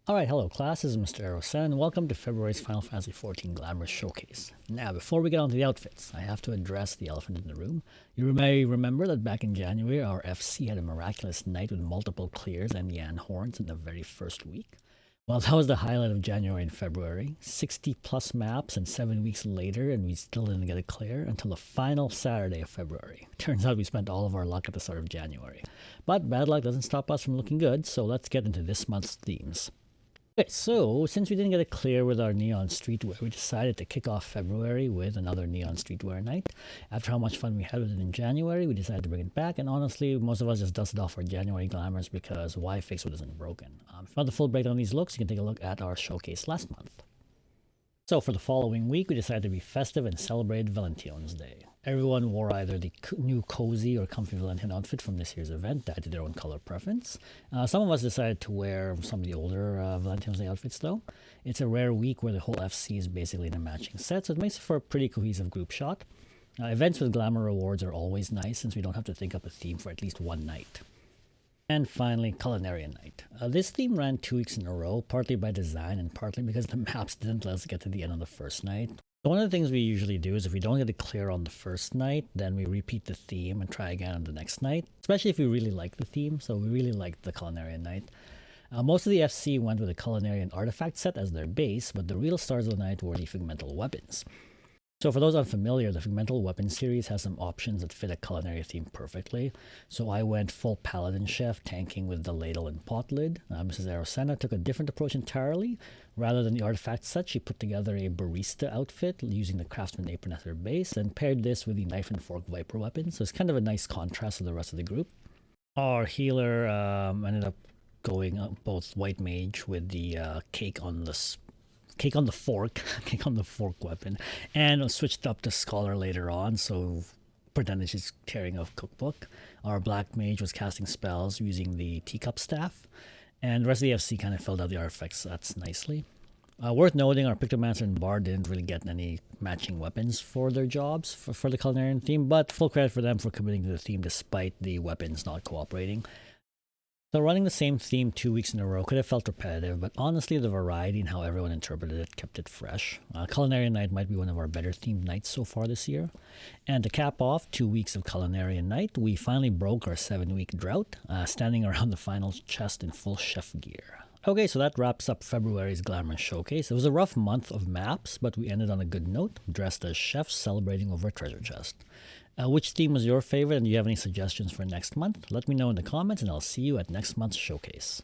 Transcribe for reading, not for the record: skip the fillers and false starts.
Alright, hello class, this is Mr. Arocena and welcome to February's Final Fantasy XIV Glamour Showcase. Now, before we get on to the outfits, I have to address the elephant in the room. You may remember that back in January, our FC had a miraculous night with multiple clears and Yan horns in the very first week. Well, that was the highlight of January and February. 60 plus maps and 7 weeks later, and we still didn't get a clear until the final Saturday of February. Turns out we spent all of our luck at the start of January. But bad luck doesn't stop us from looking good, so let's get into this month's themes. Okay, so since we didn't get a clear with our Neon Streetwear, we decided to kick off February with another Neon Streetwear night. After how much fun we had with it in January, we decided to bring it back, and honestly, most of us just dusted off our January glamours because why fix what isn't broken? If you want the full breakdown on these looks, you can take a look at our showcase last month. So for the following week, we decided to be festive and celebrate Valentione's Day. Everyone wore either the new cozy or comfy Valentine outfit from this year's event, that to their own color preference. Some of us decided to wear some of the older Valentine's Day outfits though. It's a rare week where the whole FC is basically in a matching set, so it makes it for a pretty cohesive group shot. Events with glamour rewards are always nice since we don't have to think up a theme for at least one night. And finally, Culinarian Night. This theme ran 2 weeks in a row, partly by design and partly because the maps didn't let us get to the end of the first night. One of the things we usually do is if we don't get it clear on the first night, then we repeat the theme and try again on the next night, especially if we really like the theme, so we really liked the Culinarian Night. Most of the FC went with the Culinarian artifact set as their base, but the real stars of the night were the Figmental weapons. So for those unfamiliar, the Figmental weapon series has some options that fit a culinary theme perfectly. So I went full paladin chef, tanking with the ladle and pot lid. Mrs. Arocena took a different approach entirely. Rather than the artifact set, she put together a barista outfit using the craftsman apron as her base and paired this with the knife and fork viper weapon. So it's kind of a nice contrast to the rest of the group. Our healer ended up going both white mage with the cake on the fork weapon, and switched up to scholar later on, so pretended she's carrying a cookbook. Our black mage was casting spells using the teacup staff, and the rest of the FC kind of filled out the artifacts that's nicely. Worth noting, our Pictomancer and Bard didn't really get any matching weapons for their jobs for the Culinarian theme, but full credit for them for committing to the theme despite the weapons not cooperating. So running the same theme 2 weeks in a row could have felt repetitive, but honestly the variety in how everyone interpreted it kept it fresh. Culinarian Night might be one of our better themed nights so far this year. And to cap off 2 weeks of Culinarian Night, we finally broke our 7-week drought, standing around the final chest in full chef gear. Okay, so that wraps up February's Glamour Showcase. It was a rough month of maps, but we ended on a good note, dressed as chefs celebrating over a treasure chest. Which theme was your favorite, and do you have any suggestions for next month? Let me know in the comments, and I'll see you at next month's showcase.